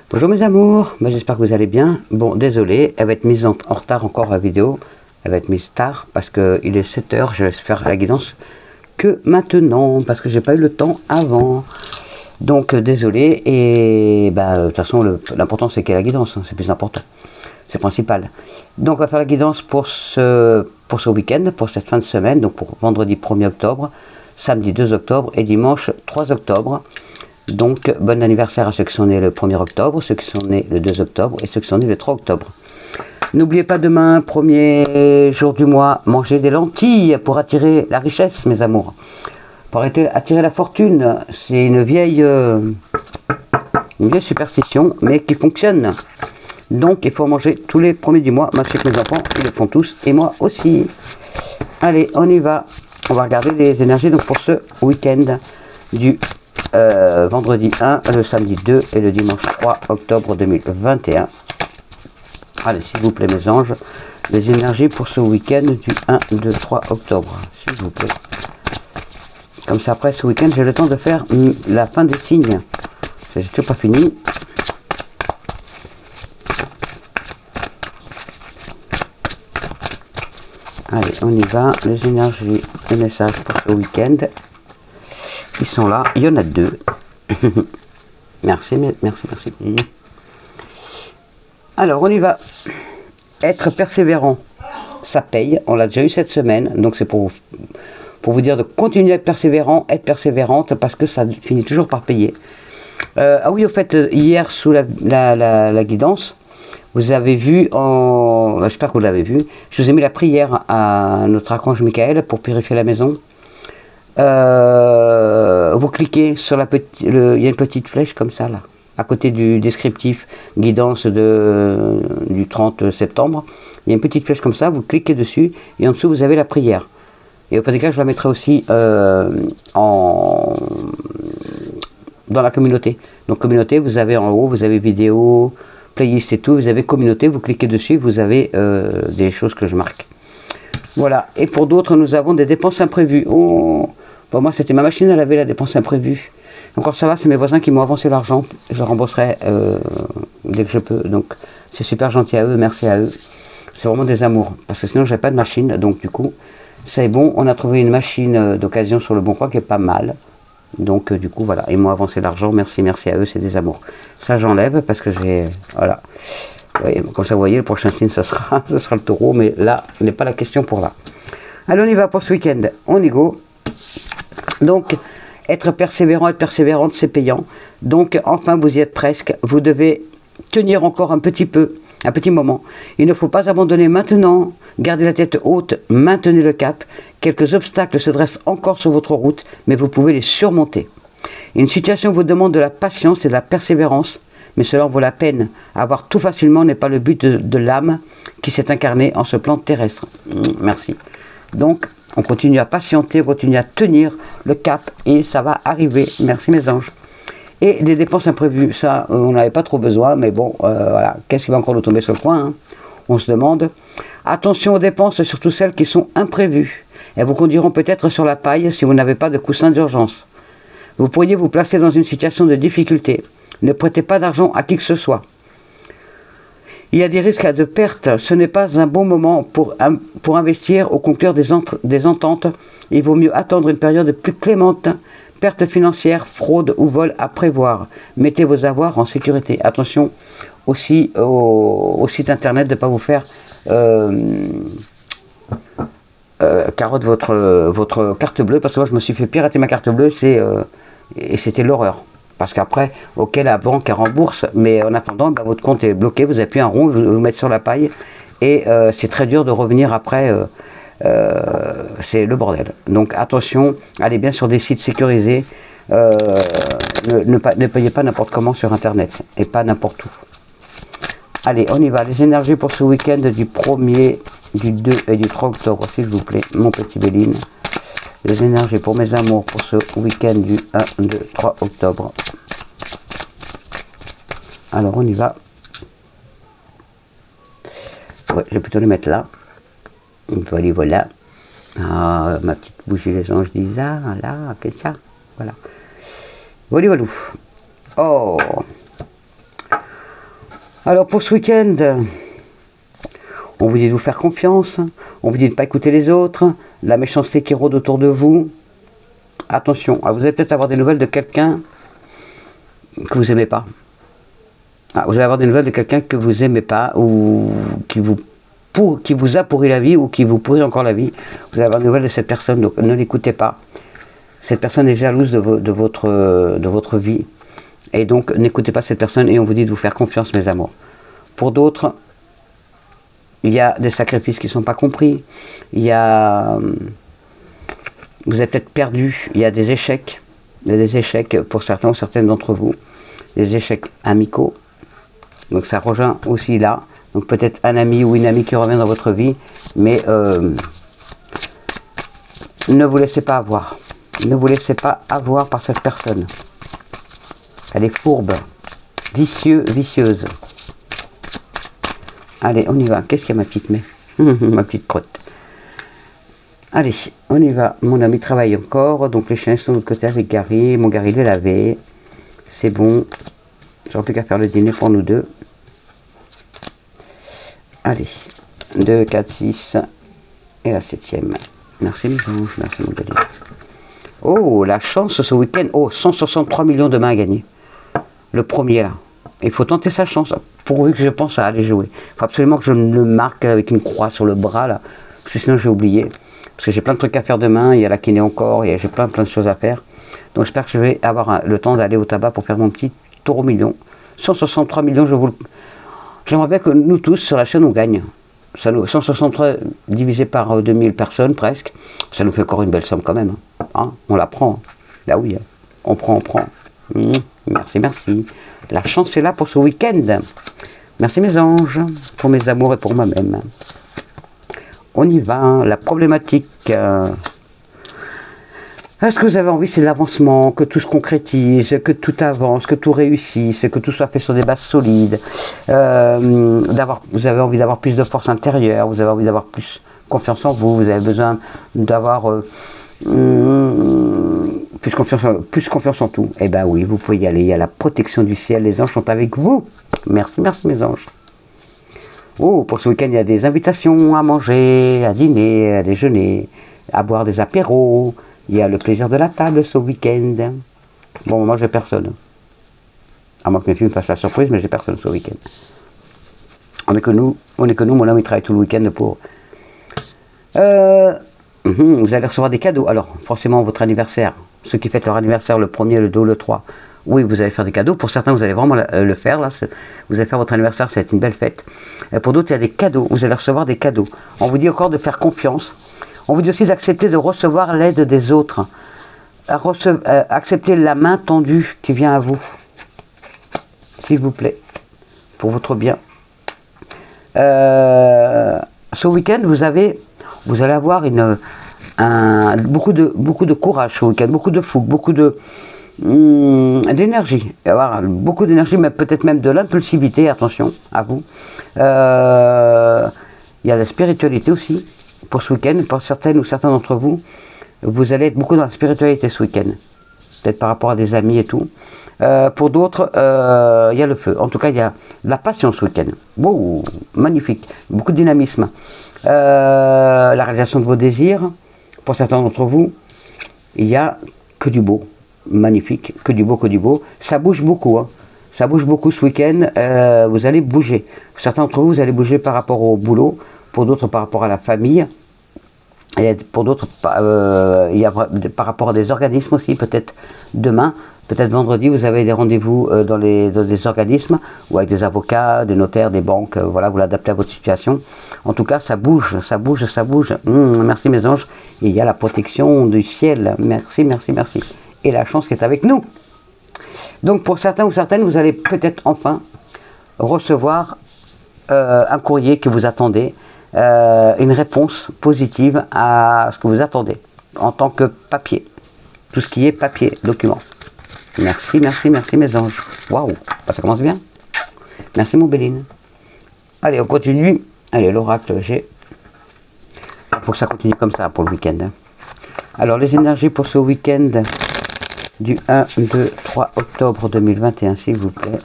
Bonjour mes amours, j'espère que vous allez bien. Bon, désolé, elle va être mise en retard encore la vidéo. Elle va être mise tard parce qu'il est 7 h, je vais faire la guidance que maintenant parce que j'ai pas eu le temps avant. Donc désolé, et de toute façon l'important c'est qu'il y ait la guidance, hein, c'est plus important, c'est principal. Donc on va faire la guidance pour ce week-end, pour cette fin de semaine, donc pour vendredi 1er octobre, samedi 2 octobre et dimanche 3 octobre. Donc bon anniversaire à ceux qui sont nés le 1er octobre, ceux qui sont nés le 2 octobre et ceux qui sont nés le 3 octobre. N'oubliez pas demain, premier jour du mois, manger des lentilles pour attirer la richesse mes amours. Pour attirer la fortune, c'est une vieille superstition, mais qui fonctionne. Donc il faut manger tous les premiers du mois. Moi je sais que mes enfants, ils le font tous, et moi aussi. Allez, on y va. On va regarder les énergies donc pour ce week-end du vendredi 1, le samedi 2 et le dimanche 3 octobre 2021. Allez, s'il vous plaît mes anges, les énergies pour ce week-end du 1, 2, 3 octobre, s'il vous plaît. Comme ça, après ce week-end, j'ai le temps de faire la fin des signes. C'est toujours pas fini. Allez, on y va. Les énergies, les messages pour ce week-end. Ils sont là. Il y en a deux. Merci, merci, merci. Alors, on y va. Être persévérant, ça paye. On l'a déjà eu cette semaine. Donc, c'est pour vous dire de continuer à être persévérant, être persévérante, parce que ça finit toujours par payer. Ah oui, au fait, hier, sous la guidance, vous avez vu, j'espère que vous l'avez vu, je vous ai mis la prière à notre archange Michael pour purifier la maison. Vous cliquez sur il y a une petite flèche comme ça, là, à côté du descriptif guidance du 30 septembre. Il y a une petite flèche comme ça, vous cliquez dessus, et en dessous, vous avez la prière. Et au cas des cas, je la mettrai aussi dans la communauté. Donc communauté, vous avez en haut, vous avez vidéo, playlist et tout, vous avez communauté, vous cliquez dessus, vous avez des choses que je marque. Voilà, et pour d'autres, nous avons des dépenses imprévues. Oh, pour moi, c'était ma machine à laver, la dépense imprévue. Encore ça va, c'est mes voisins qui m'ont avancé l'argent, je le rembourserai dès que je peux. Donc c'est super gentil à eux, merci à eux. C'est vraiment des amours, parce que sinon, j'avais pas de machine, donc du coup... C'est bon, on a trouvé une machine d'occasion sur le Bon Coin qui est pas mal. Donc du coup, voilà, ils m'ont avancé l'argent. Merci, merci à eux, c'est des amours. Ça, j'enlève parce que j'ai... Voilà. Oui, comme ça, vous voyez, le prochain signe, ce sera le taureau. Mais là, il n'est pas la question pour là. Allez, on y va pour ce week-end. On y go. Donc, être persévérant, être persévérante, c'est payant. Donc, enfin, vous y êtes presque. Vous devez tenir encore un petit peu. Un petit moment. Il ne faut pas abandonner maintenant. Gardez la tête haute, maintenez le cap. Quelques obstacles se dressent encore sur votre route, mais vous pouvez les surmonter. Une situation vous demande de la patience et de la persévérance, mais cela en vaut la peine. Avoir tout facilement n'est pas le but de l'âme qui s'est incarnée en ce plan terrestre. Merci. Donc, on continue à patienter, on continue à tenir le cap et ça va arriver. Merci mes anges. Et des dépenses imprévues, ça, on n'avait pas trop besoin, mais bon, voilà. Qu'est-ce qui va encore nous tomber sur le coin, hein? On se demande. Attention aux dépenses, surtout celles qui sont imprévues. Elles vous conduiront peut-être sur la paille si vous n'avez pas de coussin d'urgence. Vous pourriez vous placer dans une situation de difficulté. Ne prêtez pas d'argent à qui que ce soit. Il y a des risques de perte. Ce n'est pas un bon moment pour investir ou conclure des ententes. Il vaut mieux attendre une période plus clémente. Perte financière, fraude ou vol à prévoir. Mettez vos avoirs en sécurité. Attention aussi au site internet de ne pas vous faire carotte votre carte bleue, parce que moi je me suis fait pirater ma carte bleue, et c'était l'horreur. Parce qu'après, ok, la banque elle rembourse, mais en attendant, votre compte est bloqué, vous appuyez un rond, vous mettez sur la paille, et c'est très dur de revenir après. C'est le bordel. Donc attention, allez bien sur des sites sécurisés, ne payez pas n'importe comment sur internet et pas n'importe où. Allez, on y va. Les énergies pour ce week-end du 1er, du 2 et du 3 octobre, s'il vous plaît, mon petit Béline. Les énergies pour mes amours pour ce week-end du 1, 2, 3 octobre. Alors on y va. Ouais, je vais plutôt les mettre là. Voilà, voilà. Ah, ma petite bougie les anges disent, ah là, que ça. Voilà. Voilà, voilà. Oh. Alors pour ce week-end, on vous dit de vous faire confiance, on vous dit de ne pas écouter les autres, la méchanceté qui rôde autour de vous. Attention, vous allez peut-être avoir des nouvelles de quelqu'un que vous n'aimez pas. Vous allez avoir des nouvelles de quelqu'un que vous n'aimez pas, ou qui vous a pourri la vie, ou qui vous pourrit encore la vie. Vous allez avoir des nouvelles de cette personne, donc ne l'écoutez pas. Cette personne est jalouse de votre vie. Et donc n'écoutez pas cette personne, et on vous dit de vous faire confiance, mes amours. Pour d'autres, il y a des sacrifices qui ne sont pas compris. Il y a... Vous êtes peut-être perdu, il y a des échecs. Il y a des échecs pour certains ou certaines d'entre vous. Des échecs amicaux. Donc ça rejoint aussi là. Donc peut-être un ami ou une amie qui revient dans votre vie. Mais ne vous laissez pas avoir. Ne vous laissez pas avoir par cette personne. Elle est fourbe, vicieuse. Allez, on y va. Qu'est-ce qu'il y a, ma petite mère? Ma petite crotte. Allez, on y va. Mon ami travaille encore. Donc les chiens sont de l'autre côté avec Gary. Mon Gary l'est lavé. C'est bon. J'aurais plus qu'à faire le dîner pour nous deux. Allez. 2, 4, 6. Et la 7e. Merci mes anges. Merci mon Gary. Oh, la chance ce week-end. Oh, 163 millions de mains à gagner. Le premier là. Il faut tenter sa chance. Pourvu que je pense à aller jouer. Il faut absolument que je me le marque avec une croix sur le bras là. Parce que sinon j'ai oublié. Parce que j'ai plein de trucs à faire demain. Il y a la kiné encore. J'ai plein de choses à faire. Donc j'espère que je vais avoir le temps d'aller au tabac pour faire mon petit tour au million. 163 millions, j'aimerais bien que nous tous sur la chaîne on gagne. 163 divisé par 2000 personnes presque. Ça nous fait encore une belle somme quand même. Hein, on la prend. Là oui, on prend. Merci, merci. La chance est là pour ce week-end. Merci mes anges, pour mes amours et pour moi-même. On y va, la problématique. Est-ce que vous avez envie, c'est l'avancement, que tout se concrétise, que tout avance, que tout réussisse, que tout soit fait sur des bases solides. Vous avez envie d'avoir plus de force intérieure, vous avez envie d'avoir plus confiance en vous, vous avez besoin d'avoir plus confiance en tout. Eh bien oui, vous pouvez y aller, il y a la protection du ciel, les anges sont avec vous. Merci, merci mes anges. Oh, pour ce week-end, il y a des invitations à manger, à dîner, à déjeuner, à boire des apéros. Il y a le plaisir de la table ce week-end. Bon, moi, j'ai personne. À moins que mes filles me fassent la surprise, mais j'ai personne ce week-end. On est que nous, mon homme, il travaille tout le week-end pour... vous allez recevoir des cadeaux. Alors, forcément, votre anniversaire. Ceux qui fêtent leur anniversaire, le 1er, le 2, le 3. Oui, vous allez faire des cadeaux. Pour certains, vous allez vraiment le faire. Là, vous allez faire votre anniversaire, ça va être une belle fête. Pour d'autres, il y a des cadeaux. Vous allez recevoir des cadeaux. On vous dit encore de faire confiance. On vous dit aussi d'accepter de recevoir l'aide des autres. Accepter la main tendue qui vient à vous. S'il vous plaît. Pour votre bien. Ce week-end, vous allez avoir beaucoup de courage ce week-end. Beaucoup de fougue, beaucoup d'énergie. Avoir beaucoup d'énergie, mais peut-être même de l'impulsivité. Attention à vous. Il y a la spiritualité aussi. Pour ce week-end, pour certaines ou certains d'entre vous, vous allez être beaucoup dans la spiritualité ce week-end. Peut-être par rapport à des amis et tout. Pour d'autres, il y a le feu. En tout cas, il y a la passion ce week-end. Wow, magnifique. Beaucoup de dynamisme. La réalisation de vos désirs. Pour certains d'entre vous, il n'y a que du beau. Magnifique. Que du beau, que du beau. Ça bouge beaucoup. Hein. Ça bouge beaucoup ce week-end. Vous allez bouger. Certains d'entre vous, vous allez bouger par rapport au boulot. Pour d'autres, par rapport à la famille. Et pour d'autres, il y a par rapport à des organismes aussi. Peut-être demain, peut-être vendredi, vous avez des rendez-vous dans des organismes ou avec des avocats, des notaires, des banques. Voilà, vous l'adaptez à votre situation. En tout cas, ça bouge, ça bouge, ça bouge. Merci mes anges. Et il y a la protection du ciel. Merci, merci, merci. Et la chance qui est avec nous. Donc pour certains ou certaines, vous allez peut-être enfin recevoir un courrier que vous attendez. Une réponse positive à ce que vous attendez en tant que papier, tout ce qui est papier, document. Merci, merci, merci mes anges. Waouh, ça commence bien. Merci mon Béline. Allez, on continue. Allez, l'oracle G. Il faut que ça continue comme ça pour le week-end. Alors, les énergies pour ce week-end du 1, 2, 3 octobre 2021, s'il vous plaît.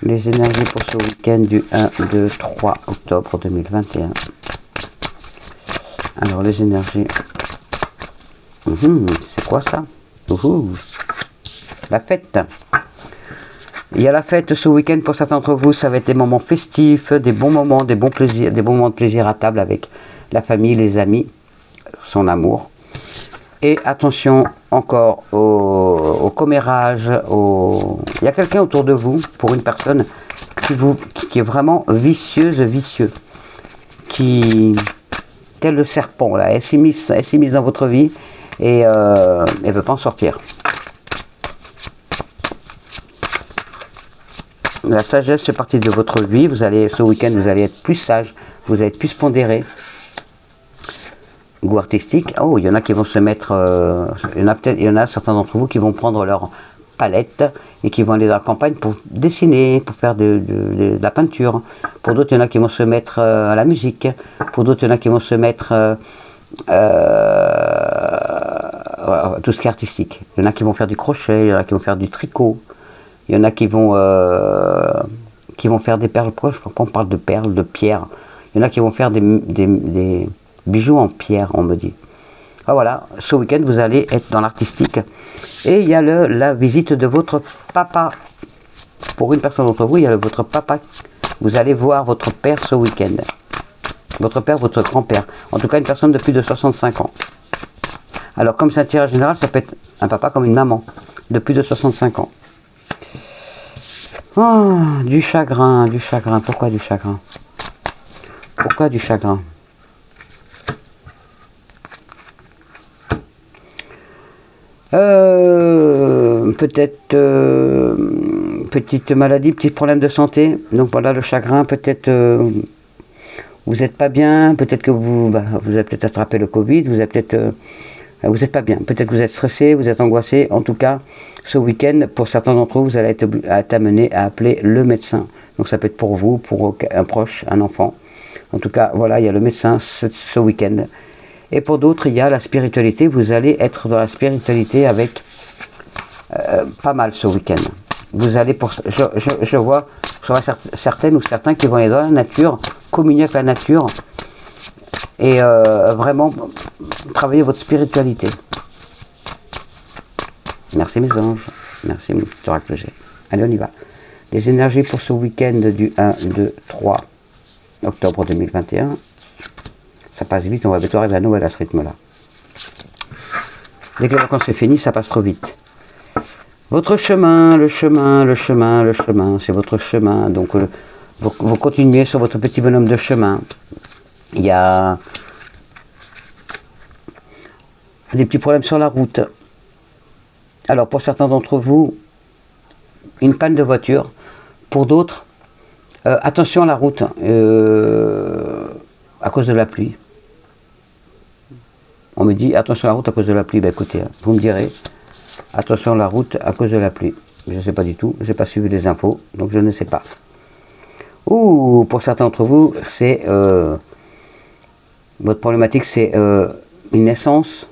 Les énergies pour ce week-end du 1, 2, 3 octobre 2021. Alors les énergies. C'est quoi ça? La fête. Il y a la fête ce week-end pour certains d'entre vous. Ça va être des moments festifs, des bons moments, des bons plaisirs, des bons moments de plaisir à table avec la famille, les amis, son amour. Et attention encore au commérage. Il y a quelqu'un autour de vous, pour une personne qui est vraiment vicieux, qui, tel le serpent, là, elle s'est mise dans votre vie et elle ne veut pas en sortir. La sagesse fait partie de votre vie. Ce week-end, vous allez être plus sage, vous allez être plus pondéré. Goût artistique. Oh, il y en a qui vont se mettre. Il y en a certains d'entre vous qui vont prendre leur palette et qui vont aller dans la campagne pour dessiner, pour faire de la peinture. Pour d'autres, il y en a qui vont se mettre à la musique. Pour d'autres, il y en a qui vont se mettre voilà, tout ce qui est artistique. Il y en a qui vont faire du crochet, il y en a qui vont faire du tricot. Il y en a qui vont faire des perles. Pourquoi on parle de perles, de pierres? Il y en a qui vont faire des bijoux en pierre, on me dit. Ah, voilà, ce week-end, vous allez être dans l'artistique. Et il y a la visite de votre papa. Pour une personne d'entre vous, il y a votre papa. Vous allez voir votre père ce week-end. Votre père, votre grand-père. En tout cas, une personne de plus de 65 ans. Alors, comme c'est un tirage général, ça peut être un papa comme une maman de plus de 65 ans. Oh, du chagrin. Pourquoi du chagrin? Pourquoi du chagrin? Peut-être petite maladie, petit problème de santé. Donc voilà le chagrin. Peut-être vous n'êtes pas bien. Peut-être que vous avez peut-être attrapé le Covid. Vous n'êtes pas bien. Peut-être que vous êtes stressé, vous êtes angoissé. En tout cas, ce week-end, pour certains d'entre vous, vous allez être amené à appeler le médecin. Donc ça peut être pour vous, pour un proche, un enfant. En tout cas, voilà, il y a le médecin ce week-end. Et pour d'autres, il y a la spiritualité. Vous allez être dans la spiritualité avec pas mal ce week-end. Vous allez je vois certaines ou certains qui vont aller dans la nature, communier avec la nature et vraiment travailler votre spiritualité. Merci mes anges. Merci mes petits oracles que j'ai. Allez, on y va. Les énergies pour ce week-end du 1, 2, 3 octobre 2021. Ça passe vite, on va bientôt arriver à Noël à ce rythme-là. Dès que les vacances sont finies, ça passe trop vite. Votre chemin, le chemin, c'est votre chemin. Donc, vous continuez sur votre petit bonhomme de chemin. Il y a des petits problèmes sur la route. Alors, pour certains d'entre vous, une panne de voiture. Pour d'autres, attention à la route, à cause de la pluie. On me dit, attention à la route à cause de la pluie. Ben écoutez, vous me direz, attention à la route à cause de la pluie. Je ne sais pas du tout, je n'ai pas suivi les infos, donc je ne sais pas. Ou pour certains d'entre vous, c'est votre problématique, c'est une naissance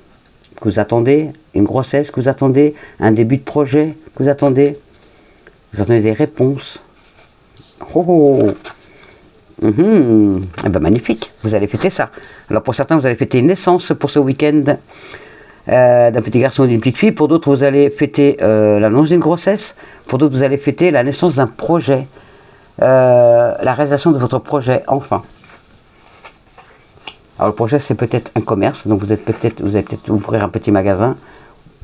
que vous attendez, une grossesse que vous attendez, un début de projet que vous attendez des réponses. Eh ben magnifique, vous allez fêter ça. Alors pour certains, vous allez fêter une naissance pour ce week-end d'un petit garçon ou d'une petite fille. Pour d'autres, vous allez fêter l'annonce d'une grossesse. Pour d'autres, vous allez fêter la naissance d'un projet, la réalisation de votre projet, enfin. Alors le projet, c'est peut-être un commerce, donc vous allez peut-être ouvrir un petit magasin,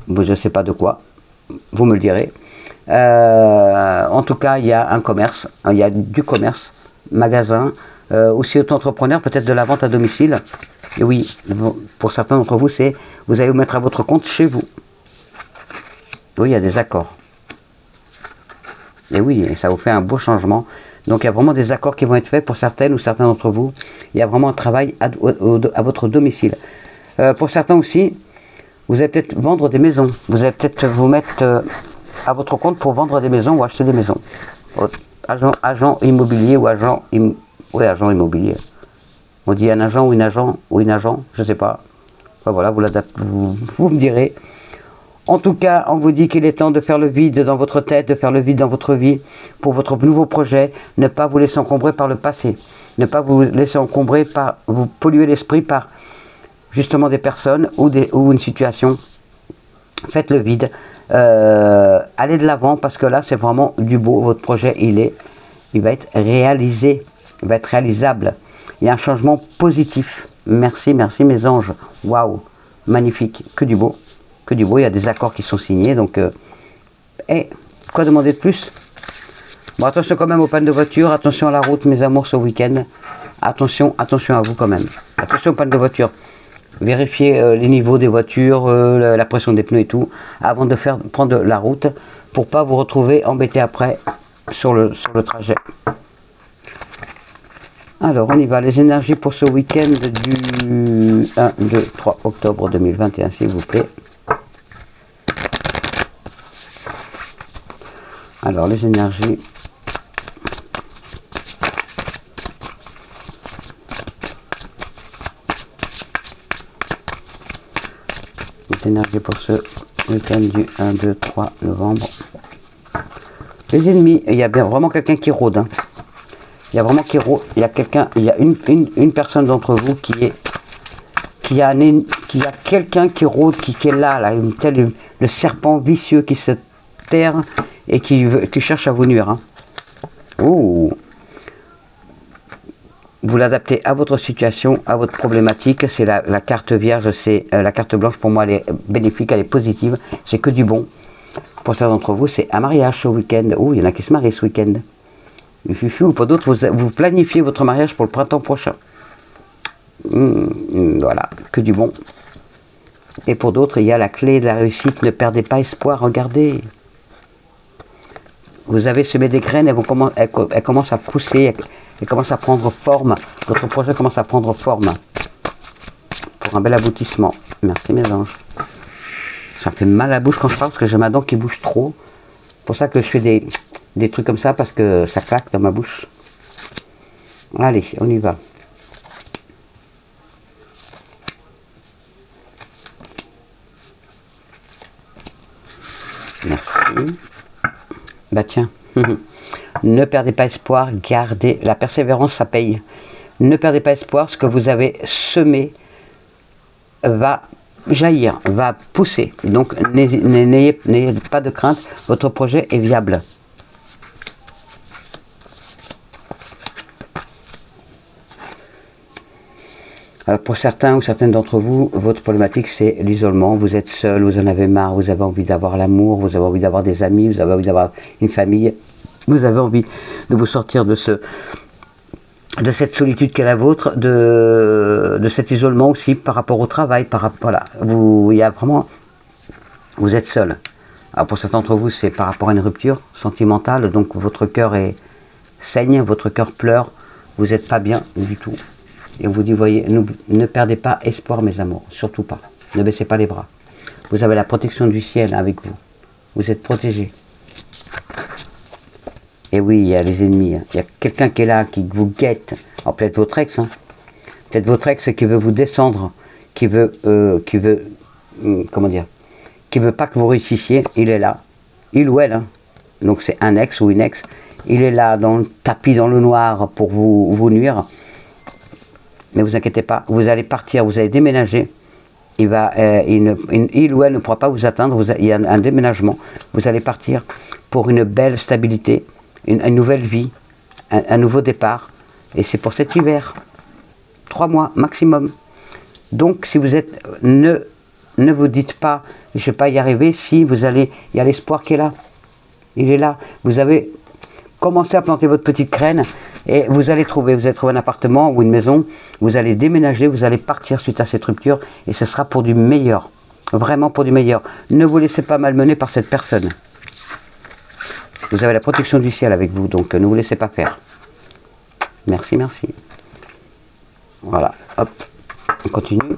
je ne sais pas de quoi, vous me le direz. En tout cas, il y a un commerce, il y a du commerce, magasin, aussi auto-entrepreneur, peut-être de la vente à domicile. Et oui, pour certains d'entre vous, vous allez vous mettre à votre compte chez vous. Oui, il y a des accords. Et oui, ça vous fait un beau changement. Donc il y a vraiment des accords qui vont être faits pour certaines ou certains d'entre vous. Il y a vraiment un travail à votre domicile. Pour certains aussi, vous allez peut-être vendre des maisons. Vous allez peut-être vous mettre à votre compte pour vendre des maisons ou acheter des maisons. Agent immobilier ou agent immobilier. On dit un agent ou une agent, je ne sais pas. Enfin, voilà, vous me direz. En tout cas, on vous dit qu'il est temps de faire le vide dans votre tête, de faire le vide dans votre vie pour votre nouveau projet. Ne pas vous laisser encombrer par le passé. Ne pas vous laisser encombrer par, vous polluer l'esprit par justement des personnes ou une situation. Faites le vide. Allez de l'avant parce que là, c'est vraiment du beau. Votre projet, il va être réalisé. Il va être réalisable. Il y a un changement positif. Merci, merci mes anges. Waouh, magnifique. Que du beau. Que du beau. Il y a des accords qui sont signés. Donc, quoi demander de plus? Bon, attention quand même aux pannes de voiture. Attention à la route, mes amours, ce week-end. Attention, attention à vous quand même. Attention aux pannes de voiture. Vérifiez les niveaux des voitures, la pression des pneus et tout, avant de prendre la route, pour pas vous retrouver embêté après sur le trajet. Alors, on y va. Les énergies pour ce week-end du 1, 2, 3 octobre 2021, s'il vous plaît. Alors, les énergies. Les énergies pour ce week-end du 1, 2, 3 novembre. Les ennemis, il y a bien vraiment quelqu'un qui rôde. Hein. Il y a vraiment il y a quelqu'un, il y a une personne d'entre vous qui a quelqu'un qui rôde, qui est là, le serpent vicieux qui se terre et qui cherche à vous nuire. Hein. Ouh. Vous l'adaptez à votre situation, à votre problématique. C'est la carte vierge, c'est la carte blanche. Pour moi, elle est bénéfique, elle est positive. C'est que du bon. Pour certains d'entre vous, c'est un mariage ce week-end. Oh, il y en a qui se marient ce week-end. Ou pour d'autres, vous planifiez votre mariage pour le printemps prochain. Voilà, que du bon. Et pour d'autres, il y a la clé de la réussite. Ne perdez pas espoir, regardez. Vous avez semé des graines, elles commencent à pousser, elles commencent à prendre forme. Votre projet commence à prendre forme. Pour un bel aboutissement. Merci mes anges. Ça me fait mal à la bouche quand je parle parce que j'ai ma dent qui bouge trop. C'est pour ça que je fais des trucs comme ça parce que ça claque dans ma bouche. Allez, on y va. Merci. Bah tiens. Ne perdez pas espoir, gardez. La persévérance, ça paye. Ne perdez pas espoir, ce que vous avez semé va jaillir, va pousser. Donc n'ayez pas de crainte, votre projet est viable. Alors pour certains ou certaines d'entre vous, votre problématique c'est l'isolement, vous êtes seul, vous en avez marre, vous avez envie d'avoir l'amour, vous avez envie d'avoir des amis, vous avez envie d'avoir une famille, vous avez envie de vous sortir de cette solitude qu'est la vôtre, de cet isolement aussi par rapport au travail, voilà, il y a vraiment, vous êtes seul. Alors pour certains d'entre vous, c'est par rapport à une rupture sentimentale, donc votre cœur saigne, votre cœur pleure, vous n'êtes pas bien du tout. Et on vous dit, voyez, ne perdez pas espoir mes amours, surtout pas, ne baissez pas les bras. Vous avez la protection du ciel avec vous, vous êtes protégés. Et oui, il y a les ennemis, il y a quelqu'un qui est là, qui vous guette. Alors peut-être votre ex, hein. Peut-être votre ex qui veut vous descendre, qui veut comment dire, qui veut pas que vous réussissiez, il est là, il ou elle, hein. Donc c'est un ex ou une ex, il est là dans le tapis dans le noir pour vous nuire. Mais vous inquiétez pas, vous allez partir, vous allez déménager, il ou elle ne pourra pas vous atteindre, il y a un déménagement, vous allez partir pour une belle stabilité, une nouvelle vie, un nouveau départ, et c'est pour cet hiver, 3 mois maximum. Donc si vous êtes, ne vous dites pas, je ne vais pas y arriver, si vous allez, il y a l'espoir qui est là, il est là, vous avez commencé à planter votre petite graine, et vous allez trouver un appartement ou une maison, vous allez déménager, vous allez partir suite à cette rupture, et ce sera pour du meilleur, vraiment pour du meilleur. Ne vous laissez pas malmener par cette personne. Vous avez la protection du ciel avec vous, donc ne vous laissez pas faire. Merci, merci. Voilà, hop, on continue.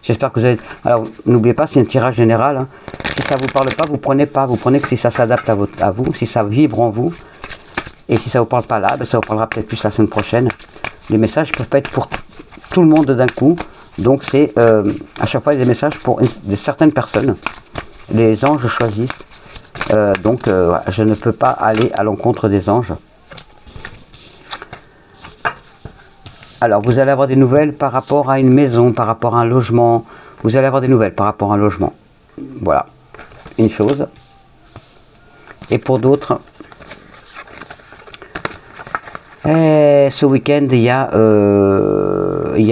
J'espère que vous avez... Alors, n'oubliez pas, c'est un tirage général. Hein. Si ça ne vous parle pas, vous prenez pas. Vous prenez que si ça s'adapte à vous, si ça vibre en vous. Et si ça ne vous parle pas là, ben ça vous parlera peut-être plus la semaine prochaine. Les messages ne peuvent pas être pour tout le monde d'un coup. Donc, c'est à chaque fois des messages pour certaines personnes. les anges choisissent. Donc, je ne peux pas aller à l'encontre des anges. Alors, vous allez avoir des nouvelles par rapport à une maison, par rapport à un logement. Vous allez avoir des nouvelles par rapport à un logement. Voilà, une chose. Et pour d'autres, ce week-end, il y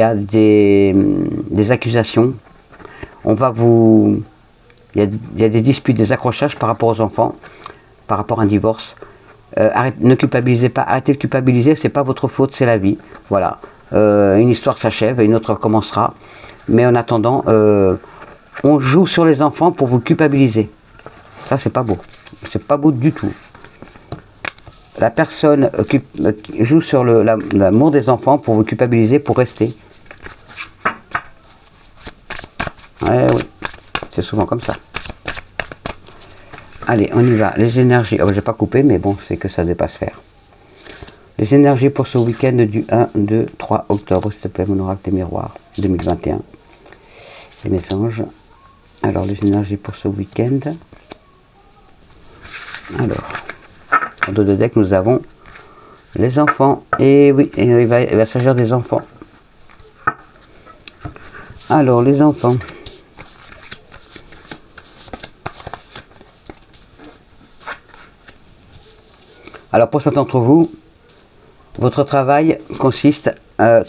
a des accusations. On va vous... Il y a des disputes, des accrochages par rapport aux enfants, par rapport à un divorce. Ne culpabilisez pas, arrêtez de culpabiliser, c'est pas votre faute, c'est la vie. Voilà. Une histoire s'achève et une autre commencera. Mais en attendant, on joue sur les enfants pour vous culpabiliser. Ça, c'est pas beau. C'est pas beau du tout. La personne joue sur l'amour des enfants pour vous culpabiliser, pour rester. Ouais, oui. C'est souvent comme ça. Allez, on y va. Les énergies. Oh, j'ai pas coupé, mais bon, c'est que ça dépasse faire. Les énergies pour ce week-end du 1, 2, 3 octobre, s'il te plaît, mon oracle des miroirs 2021. Et mes anges. Alors, les énergies pour ce week-end. Alors, en dos de deck, nous avons les enfants. Et oui, il va s'agir des enfants. Alors, les enfants. Alors, pour certains d'entre vous, votre travail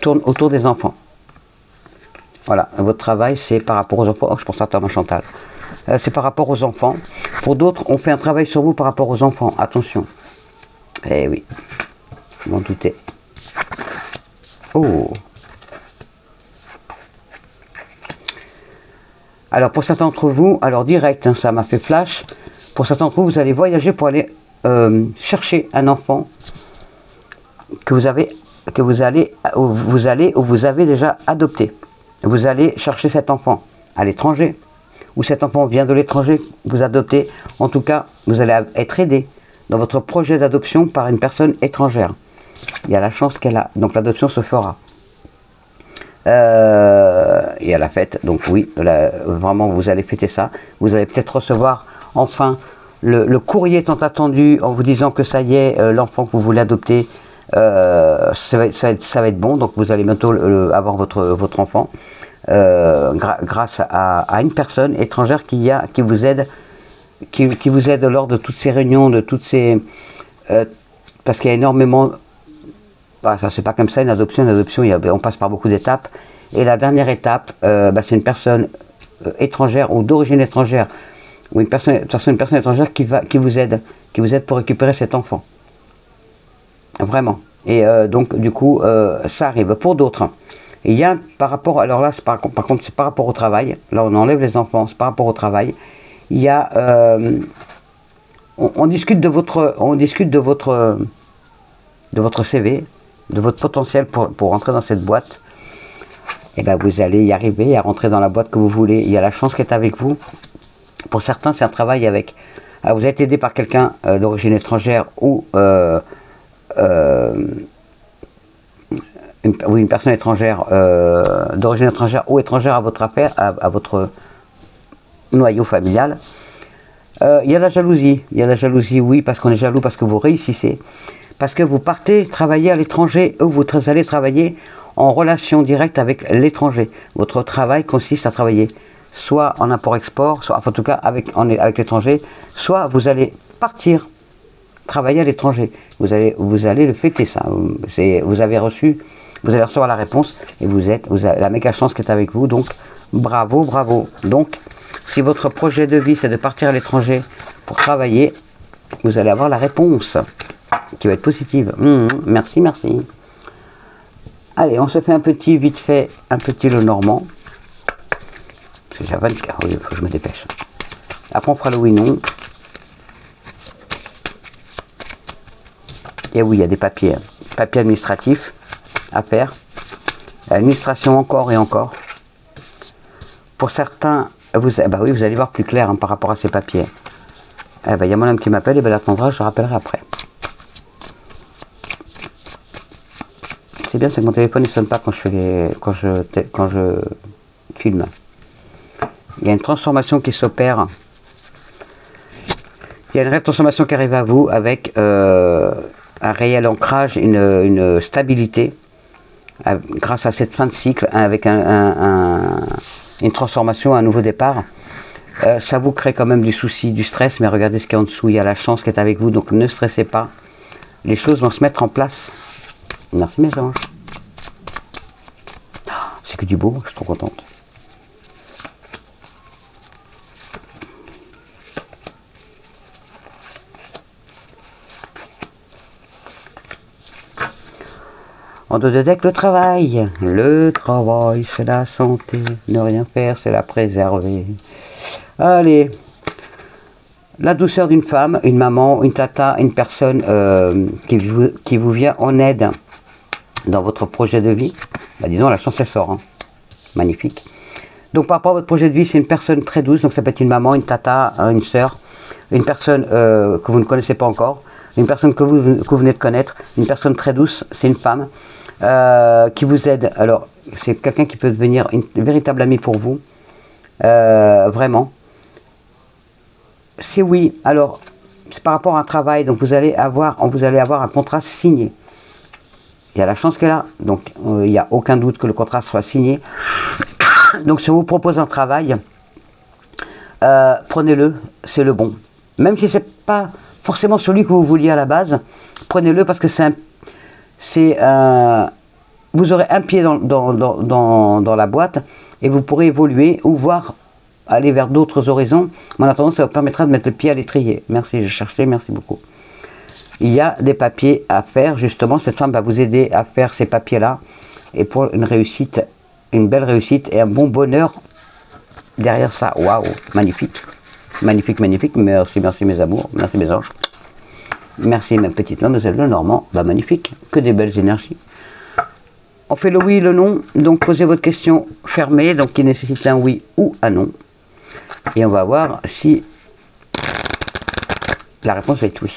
tourne autour des enfants. Voilà, votre travail, c'est par rapport aux enfants. Oh, je pense à Thomas Chantal. C'est par rapport aux enfants. Pour d'autres, on fait un travail sur vous par rapport aux enfants. Attention. Eh oui, vous m'en doutez. Oh. Alors, pour certains d'entre vous, alors direct, hein, ça m'a fait flash. Pour certains d'entre vous, vous allez voyager pour aller chercher un enfant que vous avez déjà adopté. Vous allez chercher cet enfant à l'étranger, ou cet enfant vient de l'étranger, vous adoptez. En tout cas, vous allez être aidé dans votre projet d'adoption par une personne étrangère. Il y a la chance qu'elle a, donc l'adoption se fera. Et à la fête, donc oui, vraiment vous allez fêter ça. Vous allez peut-être recevoir enfin le courrier tant attendu en vous disant que ça y est, l'enfant que vous voulez adopter, ça va être bon. Donc vous allez bientôt avoir votre enfant grâce à une personne étrangère qui vous aide lors de toutes ces réunions, de toutes ces parce qu'il y a énormément. Voilà, ça c'est pas comme ça une adoption, on passe par beaucoup d'étapes. Et la dernière étape, c'est une personne étrangère ou d'origine étrangère, ou une personne étrangère qui vous aide pour récupérer cet enfant. Vraiment. Et donc du coup, ça arrive. Pour d'autres, il y a par rapport, alors là, par contre, c'est par rapport au travail. Là, on enlève les enfants, c'est par rapport au travail. Il y a, on discute de votre CV, de votre potentiel pour rentrer dans cette boîte. Et bien vous allez y arriver à rentrer dans la boîte que vous voulez. Il y a la chance qui est avec vous. Pour certains, c'est un travail avec. Vous êtes aidé par quelqu'un d'origine étrangère ou une personne étrangère d'origine étrangère ou étrangère à votre affaire, à votre noyau familial. Il y a la jalousie. Il y a la jalousie, oui, parce qu'on est jaloux, parce que vous réussissez. Parce que vous partez travailler à l'étranger ou vous allez travailler en relation directe avec l'étranger. Votre travail consiste à travailler soit en import-export, soit en tout cas avec l'étranger, soit vous allez partir travailler à l'étranger. Vous allez le fêter ça. Vous allez recevoir la réponse et vous avez la méga chance qui est avec vous. Donc bravo, bravo. Donc si votre projet de vie c'est de partir à l'étranger pour travailler, vous allez avoir la réponse qui va être positive. Merci, merci. Allez, on se fait vite fait, un petit Lenormand. Parce que j'ai 24, il faut que je me dépêche. Après, on fera le oui, non. Et oui, il y a des papiers. Papiers administratifs à faire. L'administration encore et encore. Pour certains, vous allez voir plus clair par rapport à ces papiers. Il y a mon homme qui m'appelle, et il attendra, je rappellerai après. C'est bien, c'est que mon téléphone ne sonne pas quand je filme. Il y a une transformation qui s'opère Il y a une rétransformation qui arrive à vous avec un réel ancrage, une stabilité, grâce à cette fin de cycle, avec une transformation, un nouveau départ. Ça vous crée quand même du souci, du stress, mais regardez ce qu'il y a en dessous, il y a la chance qui est avec vous, donc ne stressez pas. Les choses vont se mettre en place. Merci mes anges. C'est que du beau, je suis trop contente. En dos de deck, le travail. Le travail, c'est la santé. Ne rien faire, c'est la préserver. Allez. La douceur d'une femme, une maman, une tata, une personne qui vous vient en aide dans votre projet de vie. Bah, dis donc, la chance, elle sort. Hein. Magnifique. Donc, par rapport à votre projet de vie, c'est une personne très douce. Donc, ça peut être une maman, une tata, une sœur, une personne que vous ne connaissez pas encore, une personne que vous venez de connaître, une personne très douce, c'est une femme. Qui vous aide. Alors, c'est quelqu'un qui peut devenir une véritable amie pour vous. Vraiment. C'est oui. Alors, c'est par rapport à un travail. Donc, vous allez avoir un contrat signé. Il y a la chance qu'elle a. Donc, il n'y a aucun doute que le contrat soit signé. Donc, si on vous propose un travail, prenez-le. C'est le bon. Même si ce n'est pas forcément celui que vous vouliez à la base, prenez-le parce que vous aurez un pied dans la boîte et vous pourrez évoluer ou voir aller vers d'autres horizons. Mais en attendant, ça vous permettra de mettre le pied à l'étrier. Merci, je cherchais, merci beaucoup. Il y a des papiers à faire, justement. Cette femme va vous aider à faire ces papiers-là. Et pour une réussite, une belle réussite et un bon bonheur derrière ça. Waouh, magnifique. Magnifique, magnifique. Merci, merci mes amours. Merci mes anges. Merci ma petite mademoiselle Lenormand. Bah magnifique, que des belles énergies. On fait le oui et le non. Donc posez votre question fermée, donc qui nécessite un oui ou un non. Et on va voir si la réponse va être oui.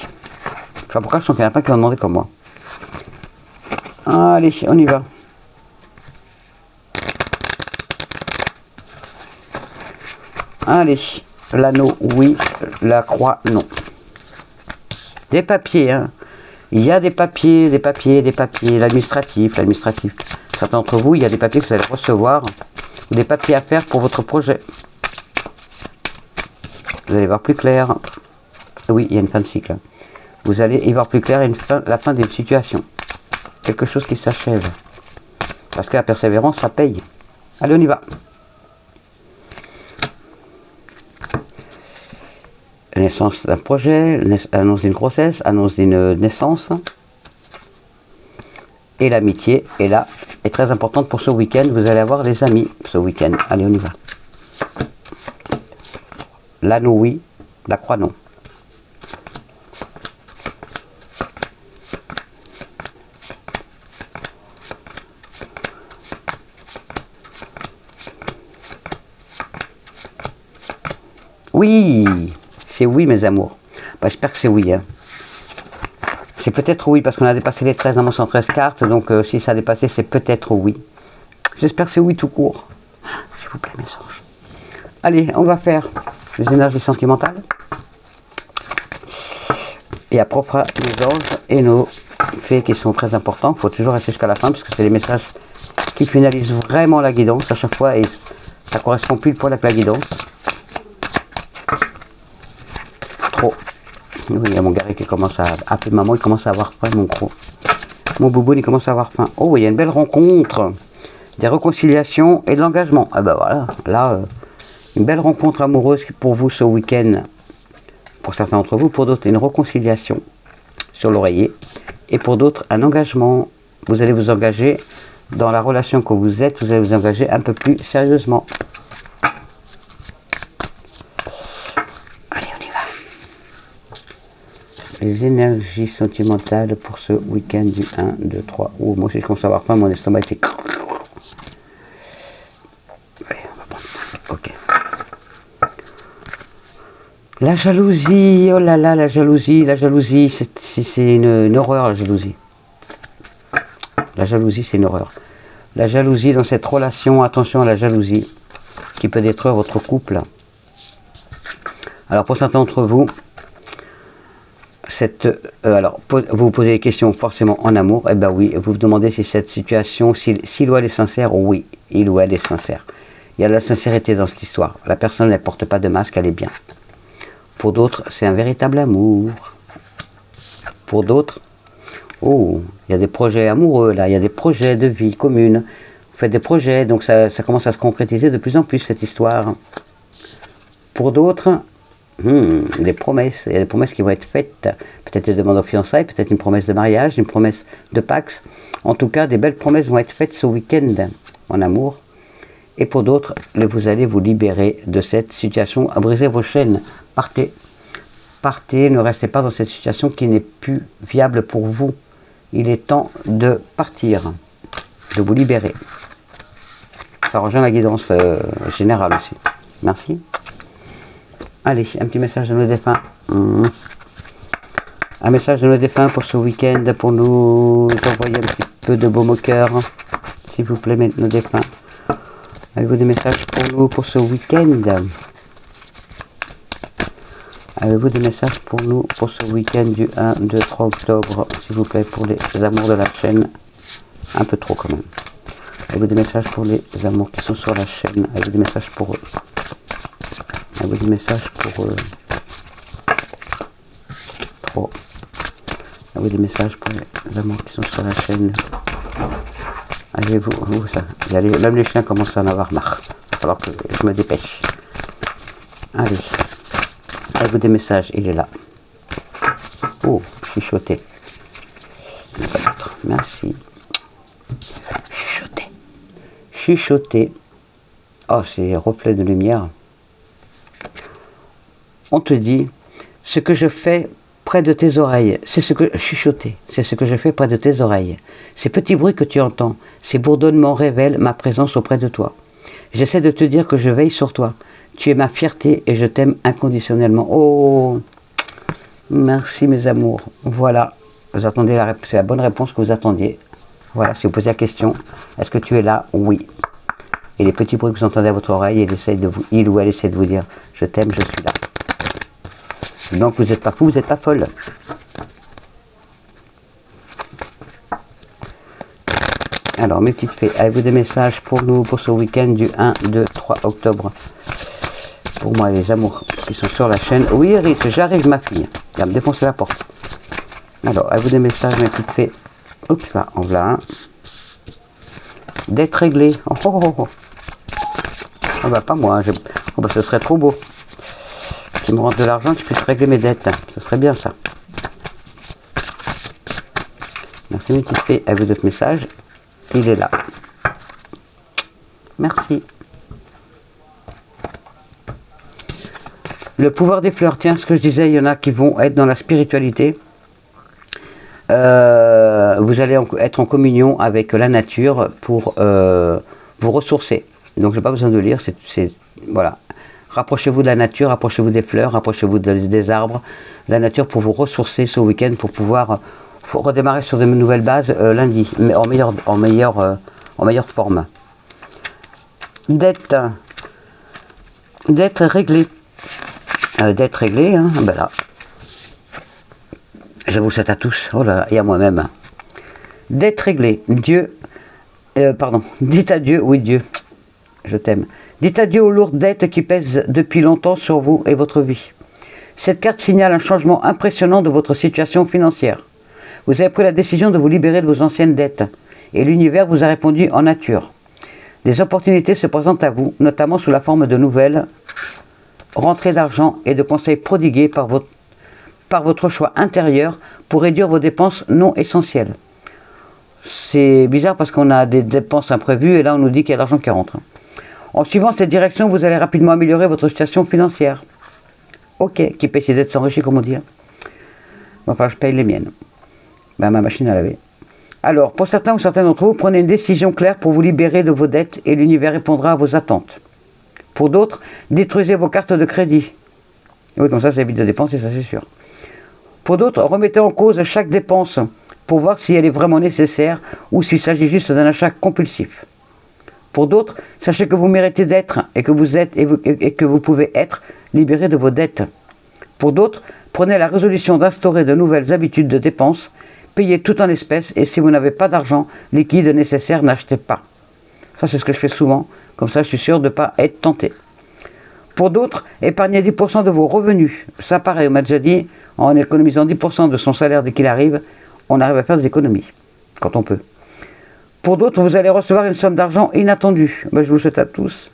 Je sais pas pourquoi je sens qu'il n'y en a pas qui vont demander comme moi. Allez, on y va. Allez, l'anneau oui, la croix non. Des papiers, hein. Il y a des papiers, l'administratif. Certains d'entre vous, il y a des papiers que vous allez recevoir, ou des papiers à faire pour votre projet. Vous allez voir plus clair. Oui, il y a une fin de cycle. Vous allez y voir plus clair et la fin d'une situation. Quelque chose qui s'achève. Parce que la persévérance, ça paye. Allez, on y va. Naissance d'un projet, annonce d'une grossesse, annonce d'une naissance. Et l'amitié est là, est très importante pour ce week-end. Vous allez avoir des amis ce week-end. Allez, on y va. L'anneau oui, la croix non. Oui, c'est oui mes amours. Bah, j'espère que c'est oui. Hein. C'est peut-être oui parce qu'on a dépassé les 13 dans mon 113 cartes. Donc si ça a dépassé, c'est peut-être oui. J'espère que c'est oui tout court. S'il vous plaît mes anges. Allez, on va faire les énergies sentimentales. Et à propre à nos anges et nos fées qui sont très importants. Il faut toujours rester jusqu'à la fin parce que c'est les messages qui finalisent vraiment la guidance à chaque fois. Et ça correspond pile poil avec la guidance. Oui, il y a mon gars qui commence à appeler maman, il commence à avoir faim, mon gros. Mon boubou, il commence à avoir faim. Oh, il y a une belle rencontre. Des réconciliations et de l'engagement. Ah ben voilà, là, une belle rencontre amoureuse pour vous ce week-end. Pour certains d'entre vous, pour d'autres, une réconciliation sur l'oreiller. Et pour d'autres, un engagement. Vous allez vous engager dans la relation que vous êtes, vous allez vous engager un peu plus sérieusement. Les énergies sentimentales pour ce week-end du 1, 2, 3. Oh, moi aussi je commence à avoir faim, mon estomac était... Allez, on va prendre ça. Ok. La jalousie, oh là là, la jalousie, c'est une horreur, la jalousie. La jalousie, c'est une horreur. La jalousie dans cette relation, attention à la jalousie, qui peut détruire votre couple. Alors pour certains d'entre vous, vous vous posez des questions forcément en amour. Eh bien oui, vous vous demandez si cette situation, s'il ou elle est sincère. Oui, il ou elle est sincère. Il y a de la sincérité dans cette histoire. La personne ne porte pas de masque, elle est bien. Pour d'autres, c'est un véritable amour. Pour d'autres, oh, il y a des projets amoureux là, il y a des projets de vie commune. Vous faites des projets, donc ça commence à se concrétiser de plus en plus cette histoire. Pour d'autres, des promesses. Il y a des promesses qui vont être faites. Peut-être des demandes de fiançailles, peut-être une promesse de mariage, une promesse de Pax. En tout cas, des belles promesses vont être faites ce week-end en amour. Et pour d'autres, vous allez vous libérer de cette situation, à briser vos chaînes. Partez. Partez, ne restez pas dans cette situation qui n'est plus viable pour vous. Il est temps de partir, de vous libérer. Ça rejoint la guidance générale aussi. Merci. Allez, un petit message de nos défunts. Un message de nos défunts pour ce week-end, pour nous envoyer un petit peu de baume au cœur. S'il vous plaît, nos défunts. Avez-vous des messages pour nous pour ce week-end? Avez-vous des messages pour nous pour ce week-end du 1, 2, 3 octobre, s'il vous plaît, pour les amours de la chaîne? Un peu trop quand même. Avez-vous des messages pour les amours qui sont sur la chaîne? Avez-vous des messages pour eux? Avez-vous des messages pour eux? Trop. Avez-vous des messages pour les amours qui sont sur la chaîne? Avez-vous ça? Même les chiens commencent à en avoir marre. Il va falloir que je me dépêche. Allez. Avez-vous des messages? Il est là. Oh, chuchoté. Merci. Chuchoté. Chuchoté. Oh, c'est reflet de lumière. On te dit, ce que je fais près de tes oreilles, c'est ce que chuchoté, c'est ce que je fais près de tes oreilles. Ces petits bruits que tu entends, ces bourdonnements révèlent ma présence auprès de toi. J'essaie de te dire que je veille sur toi. Tu es ma fierté et je t'aime inconditionnellement. Oh, merci mes amours. Voilà, vous attendez c'est la bonne réponse que vous attendiez. Voilà, si vous posez la question, est-ce que tu es là? Oui. Et les petits bruits que vous entendez à votre oreille, il ou elle essaie de vous dire, je t'aime, je suis là. Donc vous n'êtes pas fou, vous n'êtes pas folle. Alors mes petites fées, avez-vous des messages pour nous pour ce week-end du 1, 2, 3 octobre? Pour moi les amours qui sont sur la chaîne. Oui Iris, j'arrive ma fille. Il va me défoncer la porte. Alors, avez-vous des messages mes petites fées? Oups là, en voilà un. D'être réglé. Oh, oh, oh, oh. Oh bah pas moi, oh, bah, ce serait trop beau. Qui me rentre de l'argent, que je puisse régler mes dettes. Ce serait bien ça. Merci mes petites fées. Avez-vous d'autres messages? Il est là. Merci. Le pouvoir des fleurs, tiens, ce que je disais, il y en a qui vont être dans la spiritualité. Vous allez être en communion avec la nature pour vous ressourcer. Donc, je n'ai pas besoin de lire, voilà. Rapprochez-vous de la nature, rapprochez-vous des fleurs, rapprochez-vous des arbres, de la nature pour vous ressourcer ce week-end, pour pouvoir redémarrer sur de nouvelles bases lundi, mais en meilleure forme. D'être réglé. D'être réglé, hein, ben là. Je vous souhaite à tous, oh là là, et à moi-même. D'être réglé. Dieu, dites adieu, oui Dieu, je t'aime. Dites adieu aux lourdes dettes qui pèsent depuis longtemps sur vous et votre vie. Cette carte signale un changement impressionnant de votre situation financière. Vous avez pris la décision de vous libérer de vos anciennes dettes, et l'univers vous a répondu en nature. Des opportunités se présentent à vous, notamment sous la forme de nouvelles rentrées d'argent et de conseils prodigués par votre choix intérieur pour réduire vos dépenses non essentielles. C'est bizarre parce qu'on a des dépenses imprévues et là on nous dit qu'il y a de l'argent qui rentre. En suivant cette direction, vous allez rapidement améliorer votre situation financière. Ok, qui paye ses dettes s'enrichit, comme on dit. Enfin, je paye les miennes. Ben, ma machine à laver. Alors, pour certains ou certaines d'entre vous, prenez une décision claire pour vous libérer de vos dettes et l'univers répondra à vos attentes. Pour d'autres, détruisez vos cartes de crédit. Oui, comme ça évite de dépenser, ça c'est sûr. Pour d'autres, remettez en cause chaque dépense pour voir si elle est vraiment nécessaire ou s'il s'agit juste d'un achat compulsif. Pour d'autres, sachez que vous méritez d'être et que vous êtes et que vous pouvez être libéré de vos dettes. Pour d'autres, Prenez la résolution d'instaurer de nouvelles habitudes de dépenses, payez tout en espèces et si vous n'avez pas d'argent liquide nécessaire, n'achetez pas. Ça, c'est ce que je fais souvent. Comme ça, je suis sûr de ne pas être tenté. Pour d'autres, épargnez 10% de vos revenus. Ça, pareil, on m'a déjà dit, en économisant 10% de son salaire dès qu'il arrive, on arrive à faire des économies, quand on peut. Pour d'autres, vous allez recevoir une somme d'argent inattendue. Ben, je vous le souhaite à tous.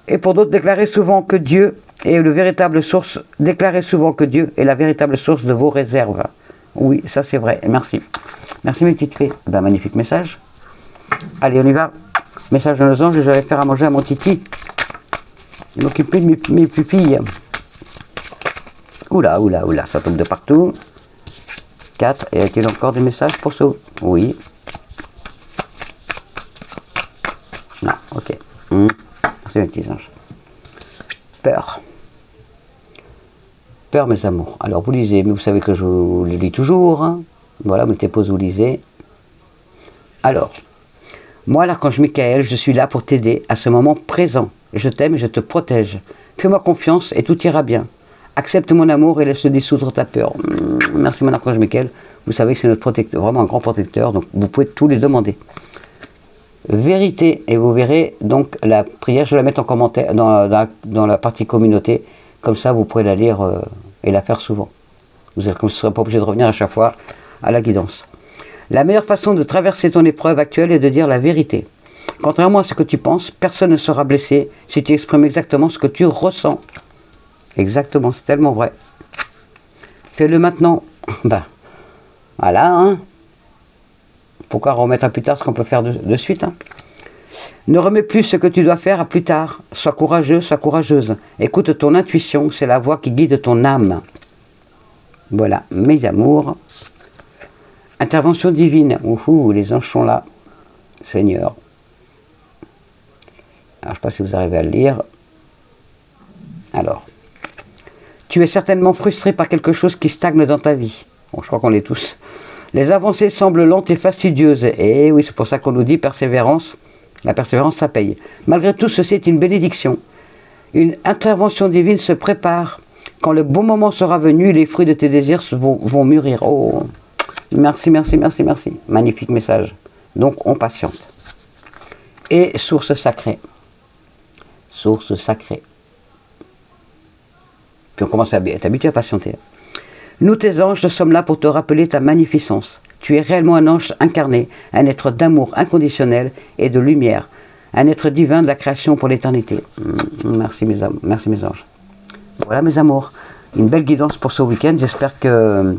Et pour d'autres, déclarez souvent que Dieu est la véritable source de vos réserves. Oui, ça c'est vrai. Merci. Merci mes petites fées. Ben, magnifique message. Allez, on y va. Message de nos anges, je vais faire à manger à mon titi. Il m'occuper de mes pupilles. Oula, oula, oula, ça tombe de partout. 4. Et a-t-il encore des messages pour ça? Oui. Non, ok. C'est mes petits anges. Peur. Peur, mes amours. Alors, vous lisez, mais vous savez que je vous le lis toujours. Hein. Voilà, mettez pause, vous lisez. Alors, moi, l'archange Michael, je suis là pour t'aider à ce moment présent. Je t'aime et je te protège. Fais-moi confiance et tout ira bien. Accepte mon amour et laisse dissoudre ta peur. Merci, mon archange Michael. Vous savez que c'est notre protecteur, vraiment un grand protecteur, donc vous pouvez tout les demander. Vérité, et vous verrez donc la prière, je vais la mettre en commentaire dans la partie communauté, comme ça vous pourrez la lire et la faire souvent. Vous ne serez pas obligé de revenir à chaque fois à la guidance. La meilleure façon de traverser ton épreuve actuelle est de dire la vérité. Contrairement à ce que tu penses, personne ne sera blessé si tu exprimes exactement ce que tu ressens. Exactement, c'est tellement vrai. Fais-le maintenant. Ben, voilà, hein. Pourquoi remettre à plus tard ce qu'on peut faire de suite, hein. Ne remets plus ce que tu dois faire à plus tard. Sois courageux, sois courageuse. Écoute ton intuition, c'est la voix qui guide ton âme. Voilà, mes amours. Intervention divine. Ouhou, les anges sont là. Seigneur. Alors, je ne sais pas si vous arrivez à le lire. Alors. Tu es certainement frustré par quelque chose qui stagne dans ta vie. Bon, je crois qu'on l'est tous. Les avancées semblent lentes et fastidieuses. Et oui, c'est pour ça qu'on nous dit persévérance. La persévérance, ça paye. Malgré tout, ceci est une bénédiction. Une intervention divine se prépare. Quand le bon moment sera venu, les fruits de tes désirs vont mûrir. Oh, merci, merci, merci, merci. Magnifique message. Donc, on patiente. Et source sacrée. Source sacrée. Puis on commence à être habitué à patienter. Nous, tes anges, nous sommes là pour te rappeler ta magnificence. Tu es réellement un ange incarné, un être d'amour inconditionnel et de lumière, un être divin de la création pour l'éternité. Merci mes anges. Voilà mes amours, une belle guidance pour ce week-end. J'espère que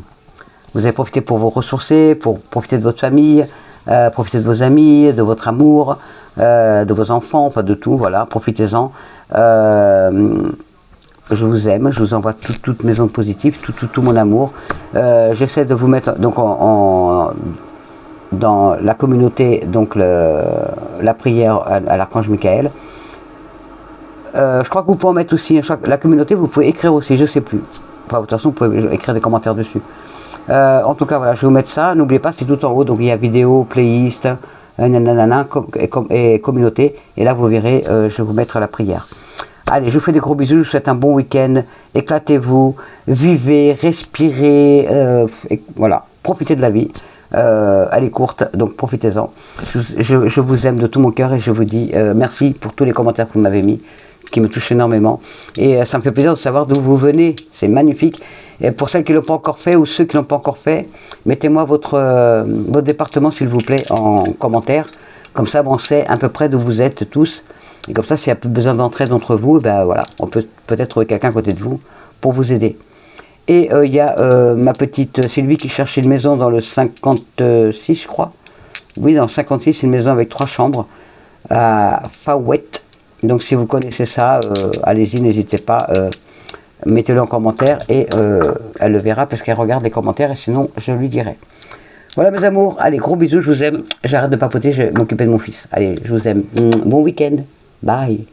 vous avez profité pour vous ressourcer, pour profiter de votre famille, profiter de vos amis, de votre amour, de vos enfants, enfin de tout, voilà, profitez-en. Je vous aime, je vous envoie toutes mes ondes positives, tout mon amour. J'essaie de vous mettre donc dans la communauté, donc la prière à l'archange Michael. Je crois que vous pouvez en mettre aussi, la communauté, vous pouvez écrire aussi, je ne sais plus. Enfin, de toute façon, vous pouvez écrire des commentaires dessus. En tout cas, voilà, je vais vous mettre ça. N'oubliez pas, c'est tout en haut, donc il y a vidéo, playlist, et communauté. Et là, vous verrez, je vais vous mettre la prière. Allez, je vous fais des gros bisous, je vous souhaite un bon week-end, éclatez-vous, vivez, respirez, voilà, profitez de la vie, elle est courte, donc profitez-en. Je vous aime de tout mon cœur et je vous dis merci pour tous les commentaires que vous m'avez mis, qui me touchent énormément. Et ça me fait plaisir de savoir d'où vous venez, c'est magnifique. Et pour celles qui ne l'ont pas encore fait ou ceux qui ne l'ont pas encore fait, mettez-moi votre département s'il vous plaît en commentaire, comme ça on sait à peu près d'où vous êtes tous. Et comme ça, s'il y a besoin d'entraide entre vous, ben voilà, on peut peut-être trouver quelqu'un à côté de vous pour vous aider. Et il y a ma petite Sylvie qui cherche une maison dans le 56, je crois. Oui, dans le 56, une maison avec 3 chambres à Fawet. Donc si vous connaissez ça, allez-y, n'hésitez pas, mettez-le en commentaire et elle le verra parce qu'elle regarde les commentaires et sinon je lui dirai. Voilà mes amours, allez, gros bisous, je vous aime. J'arrête de papoter, je vais m'occuper de mon fils. Allez, je vous aime. Bon week-end. Bye.